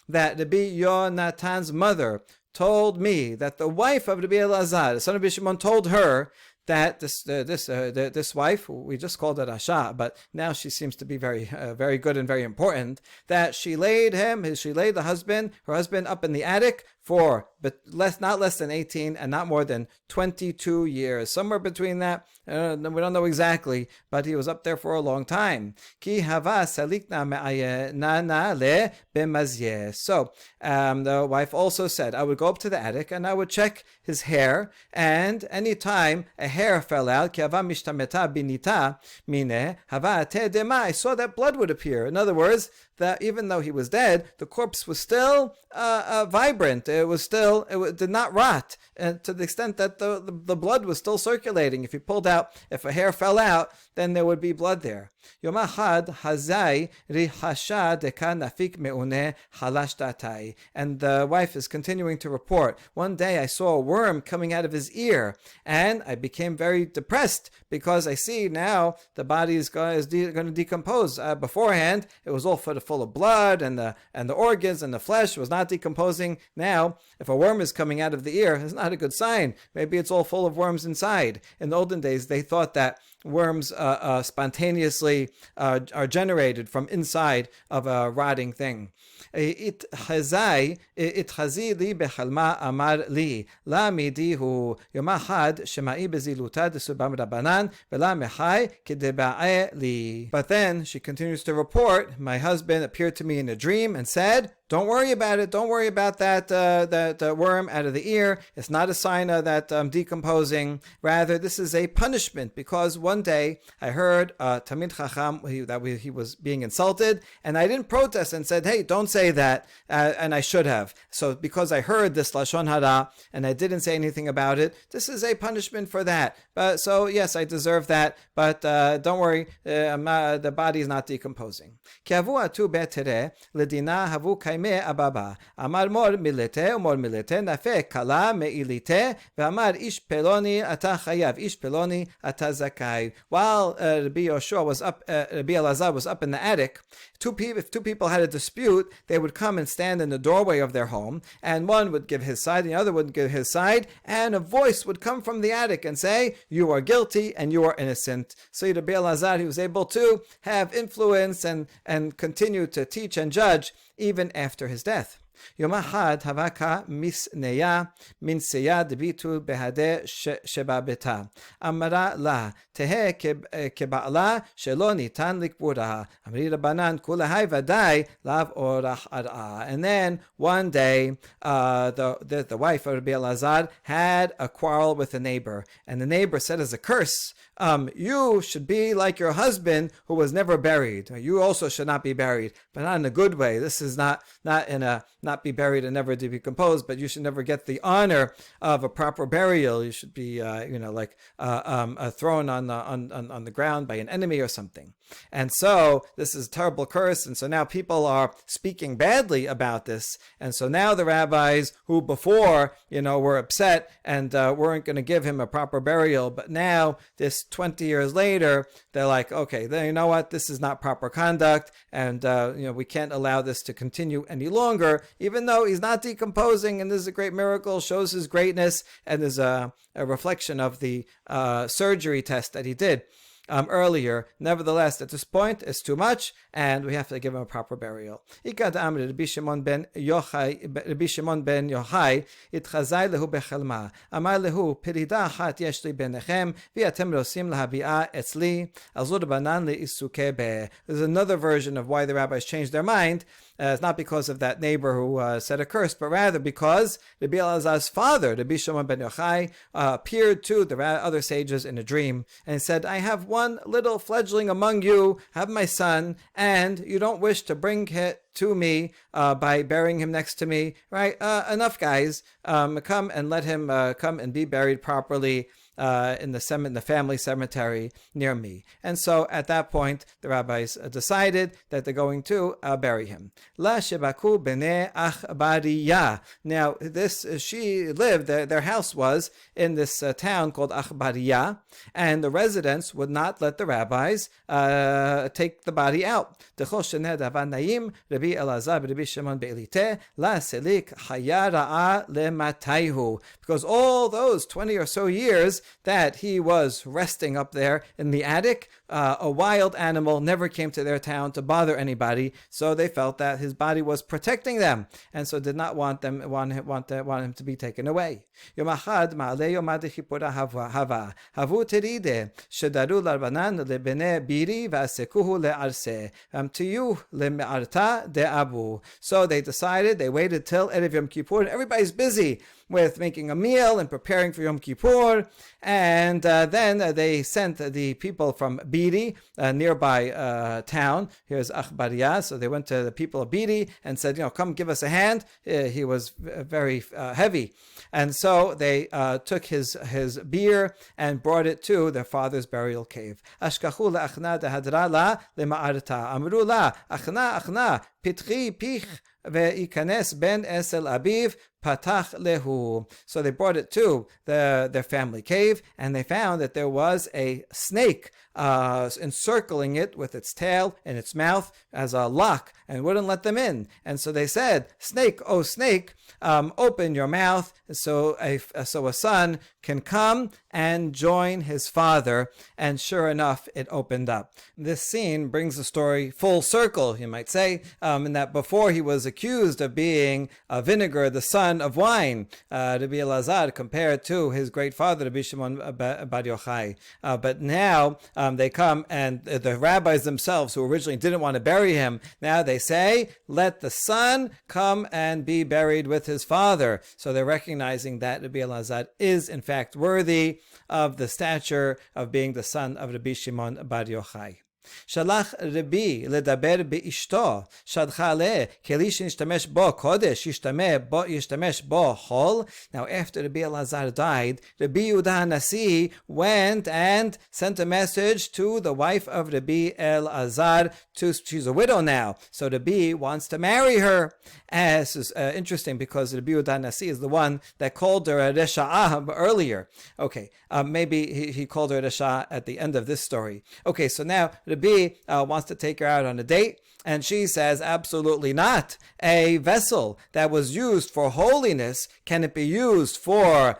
that Rabbi Yonatan's mother told me that the wife of Rabbi Elazar, the son of Rabbi Shimon, told her that this wife, we just called it Asha, but now she seems to be very good and very important, that she laid the husband, her husband, up in the attic for not less than 18 and not more than 22 years, somewhere between that. We don't know exactly, but he was up there for a long time. Ki hava salikna me'ayenana le b'mazyeh. So the wife also said, I would go up to the attic and I would check his hair, and any time a hair fell out, ki hava mishtameta binita mine hava te dema, I saw that blood would appear. In other words, that even though he was dead, the corpse was still vibrant. It did not rot, to the extent that the blood was still circulating. If a hair fell out, then there would be blood there. Yom Ahad hazai rihasha deka nafik meune halash datai. And the wife is continuing to report, one day I saw a worm coming out of his ear, and I became very depressed because I see now the body is going to decompose. Beforehand, it was all full of blood, and the organs and the flesh was not decomposing. Now, if a worm is coming out of the ear, it's not a good sign. Maybe it's all full of worms inside. In the olden days, they thought that worms spontaneously are generated from inside of a rotting thing. It hazi li bechalma amar li la midihu yomahad shemai beziluta desubam rabanan vela mechai kedeba'e li. But then she continues to report, my husband appeared to me in a dream and said, don't worry about it. Don't worry about that worm out of the ear. It's not a sign that I'm decomposing. Rather, this is a punishment, because one day I heard Tamid Chacham he was being insulted, and I didn't protest and said, hey, don't say that, and I should have. So because I heard this Lashon Hara and I didn't say anything about it, this is a punishment for that. So yes, I deserve that, but don't worry, the body is not decomposing. Ababa. Amar mor milete, umor milete, nafe kala meilite, ve'amar ish peloni ata chayav, ish peloni ata zakai. While Rabbi Elazar was up in the attic, if two people had a dispute, they would come and stand in the doorway of their home, and one would give his side, and the other would give his side, and a voice would come from the attic and say, you are guilty and you are innocent. So Rabbi Elazar, he was able to have influence and continue to teach and judge even after his death. Yom Ahad havaka misneya min seya debitu behade sheba beta. Amara la tehe keba'ala shelo nitan likburaha. Amri Rabbanan kulahai vadai lav orach ara. And then one day, the wife of Rabbi Elazar had a quarrel with a neighbor, and the neighbor said as a curse, you should be like your husband who was never buried. You also should not be buried, but not in a good way. This is not be buried and never to be decomposed, but you should never get the honor of a proper burial. You should be, thrown on the ground by an enemy or something. And so this is a terrible curse. And so now people are speaking badly about this. And so now the rabbis who before, were upset and weren't going to give him a proper burial, but now this 20 years later, they're like, okay, then you know what? This is not proper conduct, and we can't allow this to continue any longer, even though he's not decomposing, and this is a great miracle, shows his greatness, and is a reflection of the surgery test that he did earlier. Nevertheless, at this point, it's too much, and we have to give him a proper burial. Ikad Amr Rabbi Shimon ben Yochai itchazai lehu bechelma. Amar lehu pirida achat yesh li benechem v'atem rosim lahabi'a etzli azur banan le'isuke be. There's another version of why the rabbis changed their mind. It's not because of that neighbor who said a curse, but rather because Rabbi Elazar's father, Rabbi Shimon ben Yochai, appeared to the other sages in a dream and said, I have one little fledgling among you, have my son, and you don't wish to bring it to me by burying him next to me, right? Enough, guys. Come and let him come and be buried properly in the family cemetery near me. And so at that point, the rabbis decided that they're going to bury him. La shebaku b'nei Achbariya. Now, she lived, their house was in this town called Achbariya, and the residents would not let the rabbis take the body out. Rabbi Rabbi Elazar Rabbi Shimon be'elite la selik chaya ra'a lematayhu, because all those 20 or so years that he was resting up there in the attic, a wild animal never came to their town to bother anybody, so they felt that his body was protecting them, and so did not want him to be taken away. Yom achad ma'alei yom ha'chipura hava havu teride shedaru larbanan lebene biri v'asekuhu le'arse tiyu le'me'arta de'abu. So they decided, they waited till Erev Yom Kippur, and everybody's busy with making a meal and preparing for Yom Kippur, and then they sent the people from Biri, a nearby town. Here's Achbariah. So they went to the people of Biri and said, come give us a hand. He was very heavy. And so they took his beer and brought it to their father's burial cave. Ashkachu la'achna dehadra la lema'arta. Amru la, achna, pitri pich ve'ikanes ben esel abiv patach lehu. So they brought it to their family cave, and they found that there was a snake encircling it with its tail and its mouth as a lock, and wouldn't let them in. And so they said, "Snake, oh snake, open your mouth so a son can come and join his father." And sure enough, it opened up. This scene brings the story full circle, you might say, in that before he was accused of being vinegar, the son of wine, Rabbi Elazar, compared to his great father, Rabbi Shimon bar Yochai. But now they come, and the rabbis themselves, who originally didn't want to bury him, now they say, let the son come and be buried with his father. So they're recognizing that Rabbi Elazar is in fact worthy of the stature of being the son of Rabbi Shimon bar Yochai. שלח רבי לדבר באשתו, שדחה לה, כלי שנשתמש בו קודש, ישתמש בו חול. Now after Rabbi Elazar died, Rabbi Yehuda HaNasi went and sent a message to the wife of Rabbi Elazar. She's a widow now, so Rabbi wants to marry her. And this is interesting because Rabbi Yehuda HaNasi is the one that called her a Resha'ah earlier. Okay, maybe he called her a Resha'ah at the end of this story. Okay, so now Rabbi wants to take her out on a date, and she says, absolutely not. A vessel that was used for holiness, can it be used for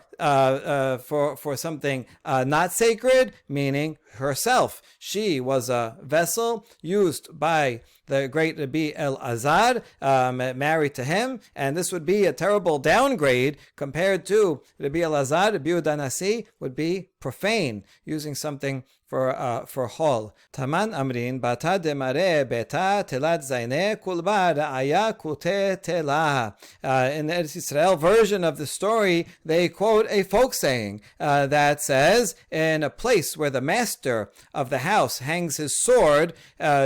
something not sacred? Meaning herself. She was a vessel used by the great Rabbi Elazar, married to him, and this would be a terrible downgrade compared to Rabbi Elazar. Rabbi Yehuda HaNasi would be profane, using something for hol. Taman amrin bata demare beta telat zaine kulba ra'aya kute telah. In the Eretz Yisrael version of the story, they quote a folk saying that says, in a place where the master of the house hangs his sword,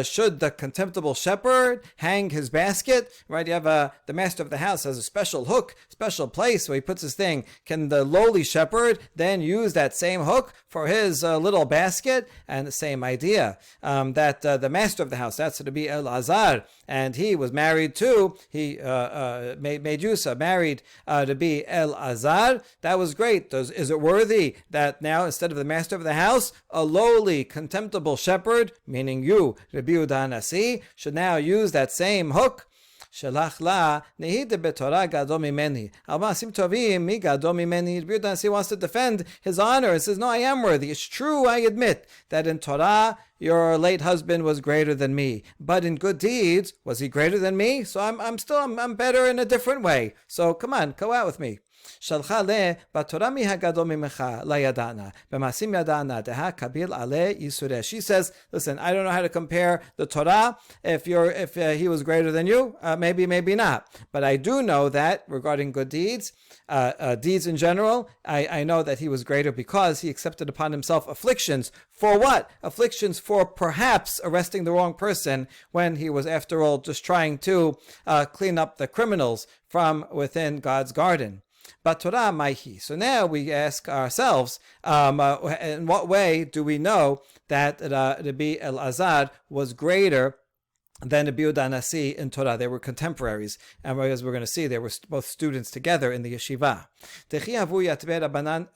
should the contemptible shepherd hang his basket? Right? You have the master of the house has a special hook, special place where he puts his thing. Can the lowly shepherd then use that same hook for his little basket? And the same idea, that the master of the house, that's Rabbi Elazar, and he was married to, Mesia married Rabbi Elazar. That was great. Is it worthy that now, instead of the master of the house, a lowly, contemptible shepherd, meaning you, Rabbi Yehuda HaNasi, should now use that same hook? Shalach la nehide betorah gadol mimeni. Al ma'asim tovim mi gadol mimeni. Rabbi Yehuda HaNasi wants to defend his honor and says, no, I am worthy. It's true, I admit that in Torah your late husband was greater than me, but in good deeds, was he greater than me? So I'm better in a different way. So come on, go out with me. שלחה לה בתורה מי הגדול ממך לא ידענה במעשים ידענה דהה קביל עלי ייסוריה. She says, listen, I don't know how to compare the Torah. If he was greater than you, maybe not, but I do know that regarding good deeds, deeds in general, I know that he was greater because he accepted upon himself afflictions. For what? Afflictions for perhaps arresting the wrong person when he was, after all, just trying to clean up the criminals from within God's garden. But Torah maihi. So now we ask ourselves, in what way do we know that Rabbi Elazar was greater than Rabbi Yehuda HaNasi in Torah? They were contemporaries, and as we're going to see, they were both students together in the yeshiva. Techi havu yatve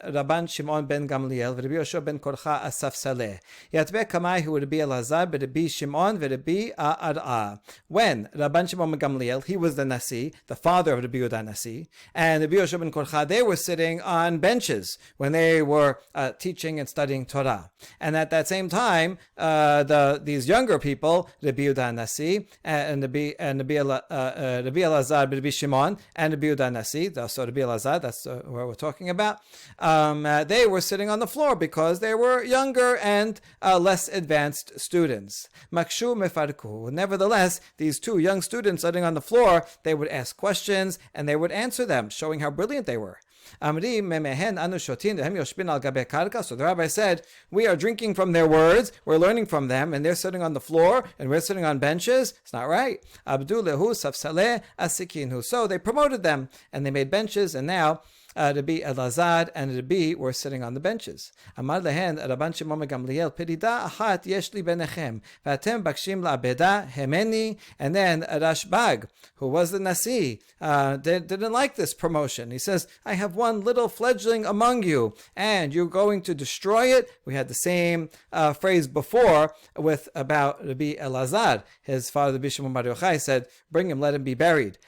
Rabban Shimon ben Gamliel v'Rabbi Yoshua ben Korcha asaf saleh. Yatve kamai hu Rabbi Elazar v'Rabbi Shimon v'Rabbi Ar'a. When Rabban Shimon ben Gamliel, he was the Nasi, the father of Rabbi Yehuda Nasi, and Rabbi Yoshua ben Korcha, they were sitting on benches when they were teaching and studying Torah. And at that same time, these younger people, Rabbi Yehuda Nasi and Rabbi Elazar, Rabbi Shimon, and Rabbi Yehuda Nasi, so Rabbi Elazar, that's what we're talking about, they were sitting on the floor because they were younger and less advanced students. Makshu mefarku. Nevertheless, these two young students sitting on the floor, they would ask questions and they would answer them, showing how brilliant they were. So the rabbi said, we are drinking from their words, we're learning from them, and they're sitting on the floor, and we're sitting on benches. It's not right. So they promoted them, and they made benches, and now Rabbi Elazar and Rabbi were sitting on the benches. Amar lehen Rabban Shimon ben Gamliel, perida achat yesh li benechem, v'atem bakshim la'abeda hemeni. And then Rashbag, who was the Nasi, didn't like this promotion. He says, I have one little fledgling among you, and you're going to destroy it. We had the same phrase before about Rabbi Elazar. His father, Rabbi Shimon bar Yochai, said, bring him, let him be buried.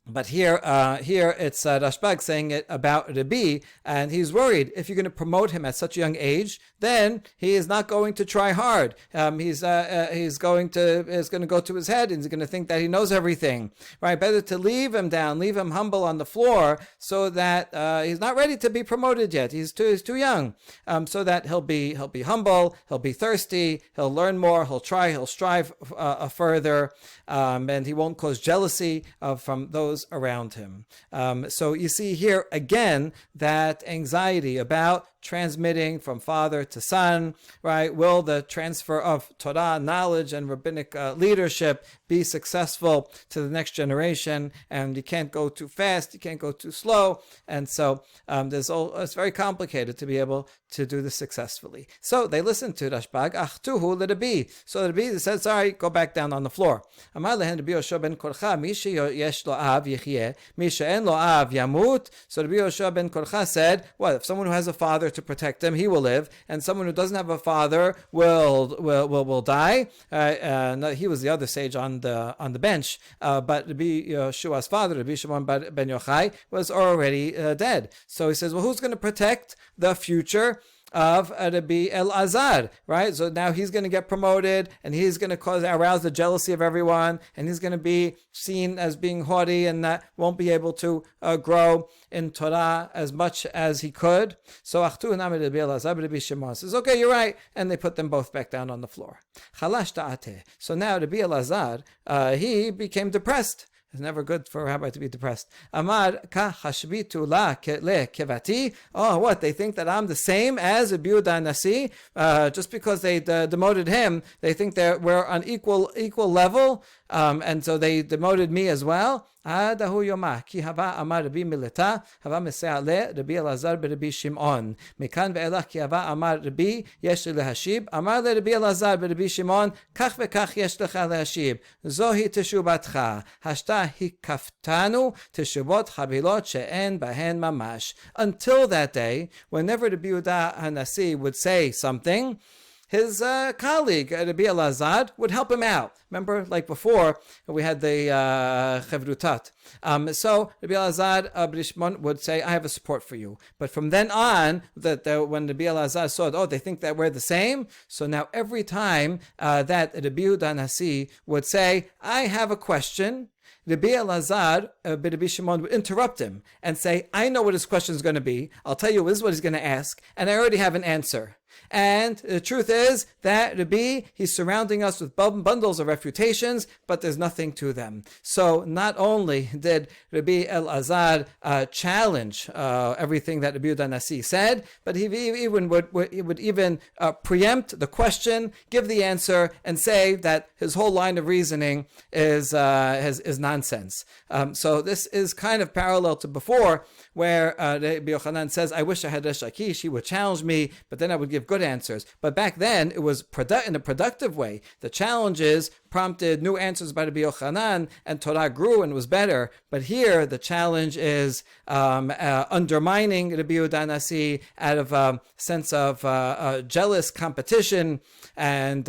But here it's Rashbag saying it about Rabbi, and he's worried if you're going to promote him at such a young age, then he is not going to try hard. He's going to go to his head, and he's going to think that he knows everything. Right? Better to leave him down, leave him humble on the floor, so that he's not ready to be promoted yet. He's too young, so that he'll be humble, he'll be thirsty, he'll learn more, he'll strive further, and he won't cause jealousy from those around him. So you see here again that anxiety about transmitting from father to son, right? Will the transfer of Torah knowledge and rabbinic leadership be successful to the next generation? And you can't go too fast, you can't go too slow, and so it's very complicated to be able to do this successfully. So they listened to Rashbag. Achtuhu l'Rabbi. So the Rabbi said, sorry, go back down on the floor. Amar lehen Rabbi Yoshua ben Korcha, mi sheyesh lo av yichyeh, mi she'en lo av yamut. So Rabbi Yoshua ben Korcha said, well, if someone who has a father to protect him, he will live, and someone who doesn't have a father will die. No, he was the other sage on the bench, but Rabbi Yoshua's father, Rabbi Shimon ben Yochai, was already dead. So he says, well, who's going to protect the future of Rabbi Elazar, right? So now he's going to get promoted, and he's going to arouse the jealousy of everyone, and he's going to be seen as being haughty and that won't be able to grow in Torah as much as he could. So Achtu Nami Rabbi Elazar, Rabbi Shimon says, okay, you're right, and they put them both back down on the floor. Chalash ta'ateh. So now Rabbi Elazar, he became depressed. It's never good for a rabbi to be depressed. Amar ka hashbitu la le kevati. Oh, what? They think that I'm the same as Rabbi Yehuda Nasi? Just because they demoted him, they think that we're on equal level, and so they demoted me as well. Adahu yoma ki hava amar Rabbi Milita hava mesea le Rabbi Elazar beRabbi Shimon mekan ve'elach ki hava amar Rabbi yesh lehashib amar le Rabbi Elazar beRabbi Shimon kach ve'kach yesh lecha lehashib zohi teshubatcha hashta hikaftanu teshubot chabilot she'en bahen mamash. Until that day, whenever Rabbi Yehuda Hanasi would say something, his colleague, Rabbi Elazar, would help him out. Remember, like before, we had the Chevrutat. So Rabbi Elazar, Rabbi Shimon would say, I have a support for you. But from then on, when Rabbi Elazar saw, they think that we're the same, so now every time that Rabbi Yehuda Nasi would say, I have a question, Rabbi Elazar, Rabbi Shimon would interrupt him and say, I know what his question is going to be. I'll tell you this is what he's going to ask, and I already have an answer. And the truth is that Rabbi, he's surrounding us with bundles of refutations, but there's nothing to them. So not only did Rabbi Elazar challenge everything that Rabbi Yehuda Nasi said, but he would even preempt the question, give the answer, and say that his whole line of reasoning is nonsense. So this is kind of parallel to before, where Rabbi Yochanan says, I wish I had Resh Lakish, he would challenge me, but then I would give give good answers. But back then, it was in a productive way. The challenges prompted new answers by Rabbi Yochanan, and Torah grew and was better. But here, the challenge is undermining Rabbi Yehuda Nasi out of a sense of jealous competition, and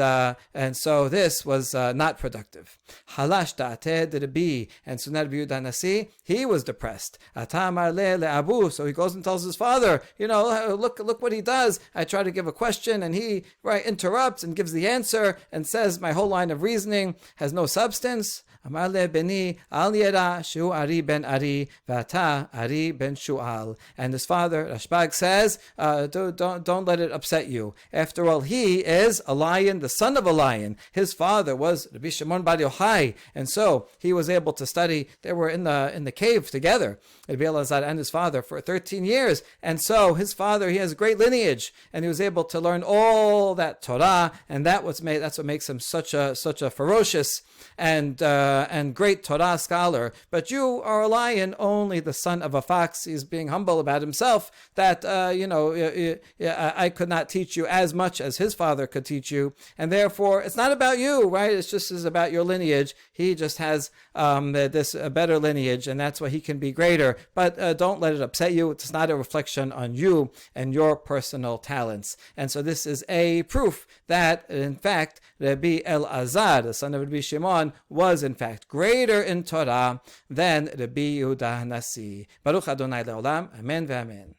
so this was not productive. Halash da'ateh Rabbi, and so now Rabbi Yehuda Nasi, he was depressed. Atamar le'abu, so he goes and tells his father, look what he does. I try to give a question, and he interrupts and gives the answer and says my whole line of reasoning has no substance. Amar le beni al yera shu Ari ben Ari v'ata Ari ben Shu'al. And his father Rashbag says, don't let it upset you. After all, he is a lion, the son of a lion. His father was Rabbi Shimon bar Yochai, and so he was able to study. They were in the cave together, Rabbi Elazar and his father, for 13 years. And so his father, he has a great lineage, and he was able to learn all that Torah, and that's what makes him such a ferocious and great Torah scholar. But you are a lion, only the son of a fox. He's being humble about himself, that I could not teach you as much as his father could teach you, and therefore it's not about you, right? It's just is about your lineage. He just has this better lineage, and that's why he can be greater. But don't let it upset you. It's not a reflection on you and your personal talents. And so this is a proof that, in fact, Rabbi Elazar, the son of Rabbi Shimon, was in fact greater in Torah than Rabbi Yehuda Nasi. Baruch Adonai Leolam. Amen ve'amen.